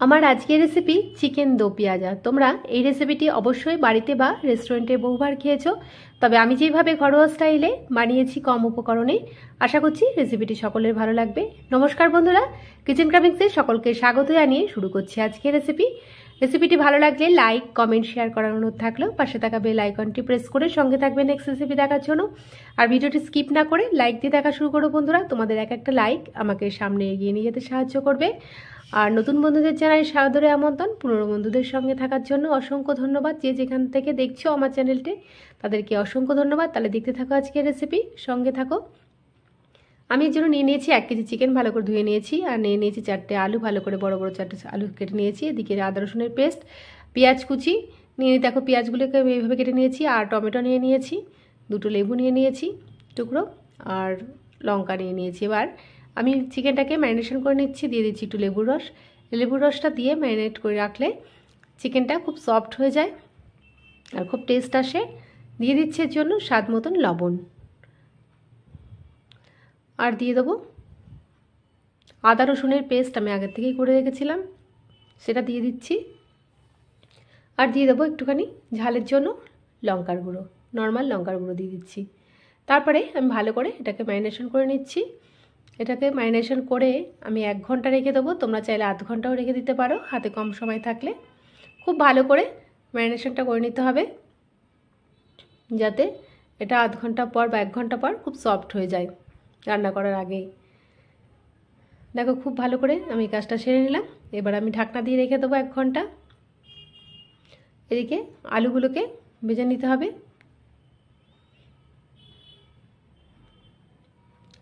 আমার আজকের recipe chicken দো পেঁয়াজা। তোমরা এই রেসিপিটি অবশ্যই বাড়িতে বা রেস্টুরেন্টে বহুবার খেয়েছো, তবে আমি যেভাবে ঘরোয়া স্টাইলে বানিয়েছি কম উপকরণে, আশা করছি রেসিপিটি সকলের ভালো লাগবে। নমস্কার বন্ধুরা, কিচেন ক্রাভিংসে সকলকে স্বাগত জানিয়ে শুরু করছি আজকের রেসিপিটি ভালো লাগলে লাইক কমেন্ট শেয়ার করার অনুরোধ থাকলেও পাশে থাকা বেল আইকনটি প্রেস করে সঙ্গে থাকবে নেক্সট রেসিপি দেখার জন্য। আর ভিডিওটি স্কিপ না করে লাইক দিয়ে দেখা শুরু করো বন্ধুরা। তোমাদের এক একটা লাইক আমাকে সামনে এগিয়ে নিয়ে যেতে সাহায্য করবে। আর নতুন বন্ধুদের জানাই সাদরে আমন্ত্রণ। পুরনো বন্ধুদের সঙ্গে থাকার জন্য অসংখ্য ধন্যবাদ। যে যেখান থেকে দেখছো আমার চ্যানেলটি তাদেরকে অসংখ্য ধন্যবাদ। তাহলে দেখতে থাকো আজকের রেসিপি, সঙ্গে থাকো। আমি এর জন্য নিয়ে নিয়েছি 1 কেজি চিকেন, ভালো করে ধুয়ে নিয়েছি। আর নিয়ে নিয়েছি 4টে আলু, ভালো করে বড় বড় 4টে আলু কেটে নিয়েছি। এদিকে আদা রসুনের পেস্ট, পেঁয়াজ কুচি নিয়ে দেখো, পেঁয়াজগুলোকে এইভাবে কেটে নিয়েছি। আর টমেটো নিয়ে নিয়েছি, 2টো লেবু নিয়ে নিয়েছি টুকরো, আর লঙ্কা নিয়ে নিয়েছি। এবার আমি চিকেনটাকে ম্যারিনেশন করে নিচ্ছি। দিয়ে দিচ্ছি একটু লেবুর রসটা দিয়ে ম্যারিনেট করে রাখলে চিকেনটা খুব সফট হয়ে যায় আর খুব টেস্ট আসে। দিয়ে দিচ্ছি এর জন্য স্বাদ মতন লবণ, আর দিয়ে দেবো আদা রসুনের পেস্ট, আমি আগের থেকেই করে রেখেছিলাম, সেটা দিয়ে দিচ্ছি। আর দিয়ে দেবো একটুখানি ঝালের জন্য লঙ্কার গুঁড়ো, নর্মাল লঙ্কার গুঁড়ো দিয়ে দিচ্ছি। তারপরে আমি ভালো করে এটাকে ম্যারিনেশন করে নিচ্ছি। এটাকে ম্যারিনেশন করে আমি 1 ঘন্টা রেখে দেবো। তোমরা চাইলে আধ ঘন্টাও রেখে দিতে পারো, হাতে কম সময় থাকলে। খুব ভালো করে ম্যারিনেশনটা করে নিতে হবে, যাতে এটা আধ ঘন্টা পর বা 1 ঘন্টা পর খুব সফট হয়ে যায় রান্না করার আগেই। দেখো খুব ভালো করে আমি কাজটা সেরে নিলাম। এবার আমি ঢাকনা দিয়ে রেখে দেবো 1 ঘন্টা। এদিকে আলুগুলোকে ভেজে নিতে হবে।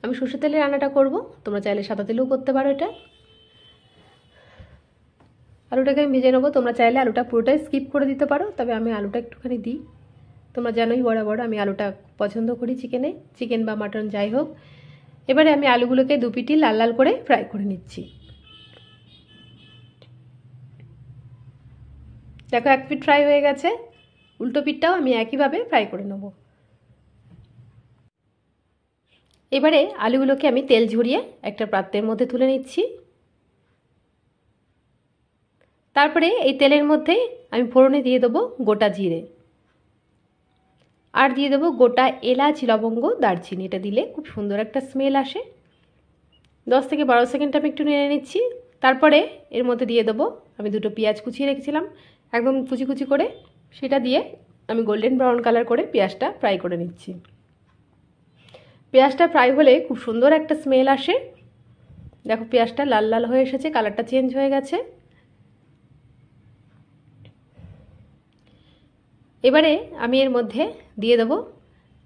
আমি সরষের তেলে রান্নাটা করব, তোমরা চাইলে সাদা তেলেও করতে পারো এটা। আলুটাকে আমি ভেজে নেবো। তোমরা চাইলে আলুটা পুরোটাই স্কিপ করে দিতে পারো, তবে আমি আলুটা একটুখানি দিই। তোমরা জানোই বরাবর আমি আলুটা পছন্দ করি চিকেন বা মাটন যাই হোক। এবারে আমি আলুগুলোকে 2 পিটি লাল লাল করে ফ্রাই করে নিচ্ছি। দেখো 1 পিট ফ্রাই হয়ে গেছে, উল্টো পিঠটাও আমি একইভাবে ফ্রাই করে নেব। এবারে আলুগুলোকে আমি তেল ঝরিয়ে একটা পাত্রের মধ্যে তুলে নিচ্ছি। তারপরে এই তেলের মধ্যে আমি ফোড়নে দিয়ে দেবো গোটা জিরে, আর দিয়ে দেবো গোটা এলাচ, লবঙ্গ, দারচিনি। এটা দিলে খুব সুন্দর একটা স্মেল আসে। 10 থেকে 12 সেকেন্ড আমি একটু নেড়ে নিচ্ছি। তারপরে এর মধ্যে দিয়ে দেবো আমি 2টো পেঁয়াজ কুচিয়ে রেখেছিলাম একদম কুচি কুচি করে, সেটা দিয়ে আমি গোল্ডেন ব্রাউন কালার করে পেঁয়াজটা ফ্রাই করে নিচ্ছি। পেঁয়াজটা ফ্রাই হলে খুব সুন্দর একটা স্মেল আসে। দেখো পেঁয়াজটা লাল লাল হয়ে এসেছে, কালারটা চেঞ্জ হয়ে গেছে। এবারে আমি এর মধ্যে দিয়ে দেবো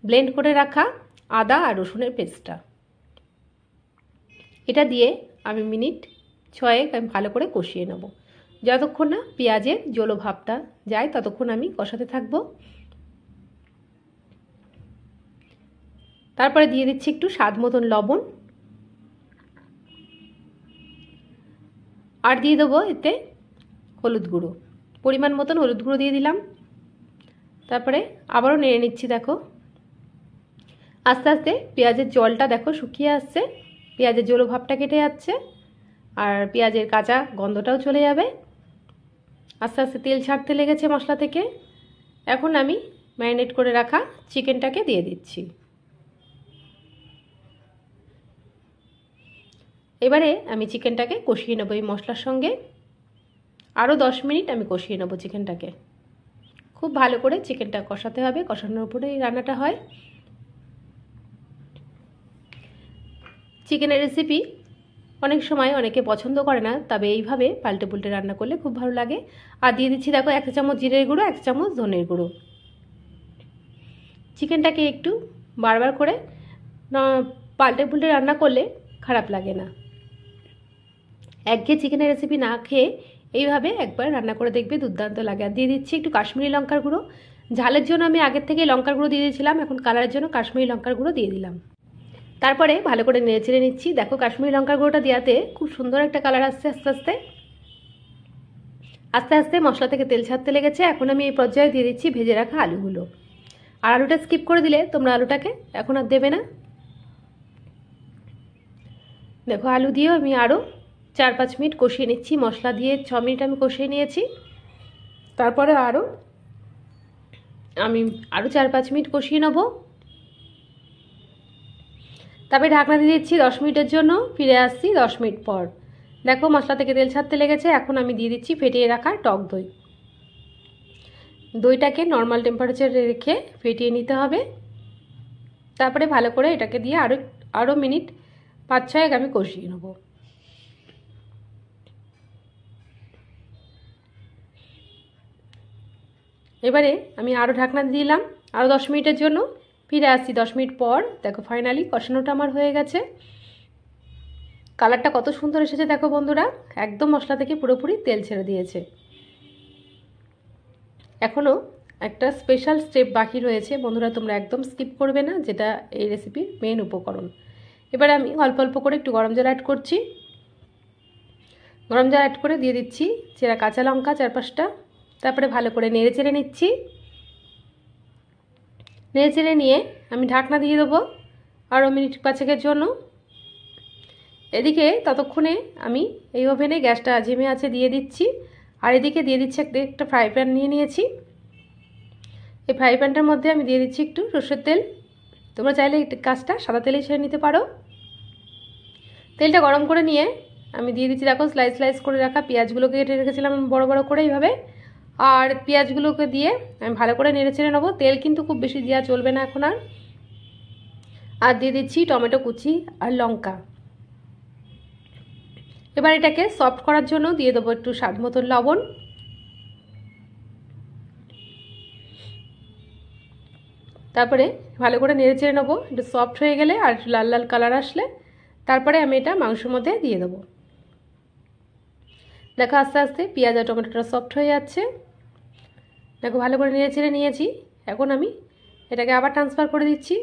ব্লেন্ড করে রাখা আদা আর রসুনের পেস্টটা। এটা দিয়ে আমি মিনিট 6 আমি ভালো করে কষিয়ে নেব। যতক্ষণ না পেঁয়াজের জলো ভাবটা যায় ততক্ষণ আমি কষাতে থাকব। তারপরে দিয়ে দিচ্ছি একটু স্বাদ মতন লবণ, আর দিয়ে দেবো এতে হলুদ গুঁড়ো, পরিমাণ মতন হলুদ গুঁড়ো দিয়ে দিলাম। তারপরে আবারও নেড়ে নিচ্ছি। দেখো আস্তে আস্তে পেঁয়াজের জলটা দেখো শুকিয়ে আসছে, পেঁয়াজের জলো ভাবটা কেটে যাচ্ছে, আর পেঁয়াজের কাঁচা গন্ধটাও চলে যাবে। আস্তে আস্তে তেল ছাড়তে লেগেছে মশলা থেকে। এখন আমি ম্যারিনেট করে রাখা চিকেনটাকে দিয়ে দিচ্ছি। এবারে আমি চিকেনটাকে কষিয়ে নেবো এই মশলার সঙ্গে। আরও 10 মিনিট আমি কষিয়ে নেবো চিকেনটাকে। খুব ভালো করে চিকেনটা কষাতে হবে, কষানোর উপরে এই রান্নাটা হয়। চিকেনের রেসিপি অনেক সময় অনেকে পছন্দ করে না, তবে এইভাবে পাল্টে পুল্টে রান্না করলে খুব ভালো লাগে। আর দিয়ে দিচ্ছি দেখো 1 চামচ জিরের গুঁড়ো, 1 চামচ ধনের গুঁড়ো। চিকেনটাকে একটু বারবার করে পাল্টে পুল্টে রান্না করলে খারাপ লাগে না। একঘেয়ে চিকেনের রেসিপি না খেয়ে এইভাবে একবার রান্না করে দেখবে, দুর্দান্ত লাগে। আর দিয়ে দিচ্ছি একটু কাশ্মীরি লঙ্কার গুঁড়ো। ঝালের জন্য আমি আগের থেকে লঙ্কার গুঁড়ো দিয়ে দিয়েছিলাম, এখন কালারের জন্য কাশ্মীরি লঙ্কার গুঁড়ো দিয়ে দিলাম। তারপরে ভালো করে নেড়ে চেড়ে নিচ্ছি। দেখো কাশ্মীরি লঙ্কার গুঁড়োটা দেওয়াতে খুব সুন্দর একটা কালার আসছে। আস্তে আস্তে মশলা থেকে তেল ছাড়তে লেগেছে। এখন আমি এই পর্যায়ে দিয়ে দিচ্ছি ভেজে রাখা আলুগুলো। আর আলুটা স্কিপ করে দিলে তোমরা আলুটাকে এখন আর দেবে না। দেখো আলু দিয়েও আমি আরও 4-5 মিনিট কষিয়ে নিচ্ছি। মশলা দিয়ে 6 মিনিট আমি কষিয়ে নিয়েছি। তারপরে আমি আরও 4-5 মিনিট কষিয়ে নেব। তারপরে ঢাকনা দিয়ে দিচ্ছি 10 মিনিটের জন্য। ফিরে আসছি 10 মিনিট পর। দেখো মশলা থেকে তেল ছাড়তে লেগেছে। এখন আমি দিয়ে দিচ্ছি ফেটিয়ে রাখা টক দই। দইটাকে নর্মাল টেম্পারেচারে রেখে ফেটিয়ে নিতে হবে। তারপরে ভালো করে এটাকে দিয়ে আরও মিনিট 5-6 আমি কষিয়ে নেব। এবারে আমি আরও ঢাকনা দিলাম আরও 10 মিনিটের জন্য। ফিরে আসছি 10 মিনিট পর। দেখো ফাইনালি কষানোটা আমার হয়ে গেছে। কালারটা কত সুন্দর এসেছে দেখো বন্ধুরা, একদম মশলা থেকে পুরোপুরি তেল ছেড়ে দিয়েছে। এখনও একটা স্পেশাল স্টেপ বাকি রয়েছে বন্ধুরা, তোমরা একদম স্কিপ করবে না, যেটা এই রেসিপির মেন উপকরণ। এবারে আমি অল্প অল্প করে একটু গরম জল অ্যাড করছি। গরম জল অ্যাড করে দিয়ে দিচ্ছি চেরা কাঁচা লঙ্কা 4-5টা। তারপরে ভালো করে নেড়ে চেড়ে নিচ্ছি। নেড়ে চেড়ে নিয়ে আমি ঢাকনা দিয়ে দেবো আরও মিনিট 5-6 জন্য। এদিকে ততক্ষণে আমি এই ওভেনে গ্যাসটা ঝেমে আছে দিয়ে দিচ্ছি। আর এদিকে দিয়ে দিচ্ছি একটা ফ্রাই প্যান নিয়ে নিয়েছি। এই ফ্রাই প্যানটার মধ্যে আমি দিয়ে দিচ্ছি একটু সরষের তেল। তোমরা চাইলে কাজটা সাদা তেলে ছেড়ে নিতে পারো। তেলটা গরম করে নিয়ে আমি দিয়ে দিচ্ছি দেখো স্লাইস করে রাখা পেঁয়াজগুলোকে কেটে রেখেছিলাম বড় বড় করে এইভাবে। আর পেঁয়াজগুলোকে দিয়ে আমি ভালো করে নেড়ে চেড়ে নেবো। তেল কিন্তু খুব বেশি দেওয়া চলবে না এখন। আর দিয়ে দিচ্ছি টমেটো কুচি আর লঙ্কা। এবার এটাকে সফট করার জন্য দিয়ে দেবো একটু স্বাদ মতন লবণ। তারপরে ভালো করে নেড়ে চেড়ে নেবো। একটু সফট হয়ে গেলে আর একটু লাল লাল কালার আসলে তারপরে আমি এটা মাংসের মধ্যে দিয়ে দেবো। দেখো আস্তে আস্তে পেঁয়াজ আর টমেটোটা সফট হয়ে যাচ্ছে। দেখো ভালো করে নেড়ে চেড়ে নিয়েছি। এখন আমি এটাকে আবার ট্রান্সফার করে দিচ্ছি।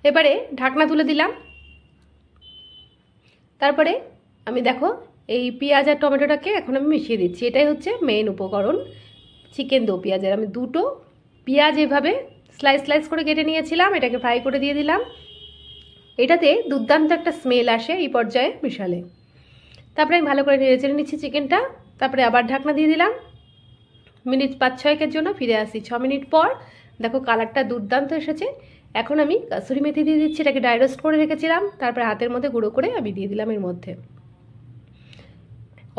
এবারে ঢাকনা তুলে দিলাম। তারপরে আমি দেখো এই পেঁয়াজ আর টমেটোটাকে এখন আমি মিশিয়ে দিচ্ছি। এটাই হচ্ছে মেইন উপকরণ চিকেন দো পেঁয়াজের। আমি 2টো পেঁয়াজ এভাবে স্লাইস করে কেটে নিয়েছিলাম, এটাকে ফ্রাই করে দিয়ে দিলাম। এটাতে দুর্দান্ত একটা স্মেল আসে এই পর্যায়ে মিশালে। তারপরে আমি ভালো করে নেড়ে চেড়ে নিচ্ছি চিকেনটা। তারপরে আবার ঢাকনা দিয়ে দিলাম মিনিট 5-6 জন্য। ফিরে আসি 6 মিনিট পর। দেখো কালারটা দুর্দান্ত এসেছে। এখন আমি কাসুরি মেথি দিয়ে দিচ্ছি। এটাকে ড্রাই রোস্ট করে রেখেছিলাম। তারপরে হাতের মধ্যে গুঁড়ো করে আমি দিয়ে দিলাম এর মধ্যে।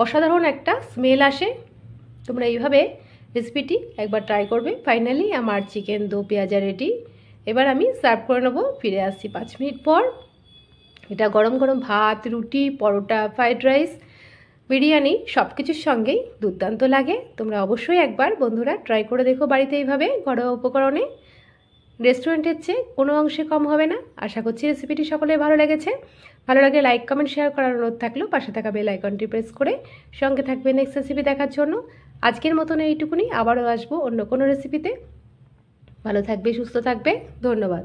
অসাধারণ একটা স্মেল আসে। তোমরা এইভাবে রেসিপিটি একবার ট্রাই করবে। ফাইনালি আমার চিকেন দো পেঁয়াজা রেডি। এবার আমি সার্ভ করে নেবো। ফিরে আসছি 5 মিনিট পর। এটা গরম গরম ভাত, রুটি, পরোটা, ফ্রাইড রাইস, বিরিয়ানি সব কিছুর সঙ্গেই দুর্দান্ত লাগে। তোমরা অবশ্যই একবার বন্ধুরা ট্রাই করে দেখো বাড়িতে এইভাবে ঘরোয়া উপকরণে। রেস্টুরেন্টের চেয়ে কোনো অংশে কম হবে না। আশা করছি রেসিপিটি সকলের ভালো লেগেছে। ভালো লাগলে লাইক কমেন্ট শেয়ার করার অনুরোধ থাকলেও পাশে থাকা বেল আইকনটি প্রেস করে সঙ্গে থাকবে নেক্সট রেসিপি দেখার জন্য। আজকের মতন এইটুকুনি। আবারও আসবো অন্য কোনো রেসিপিতে। ভালো থাকবে, সুস্থ থাকবে। ধন্যবাদ।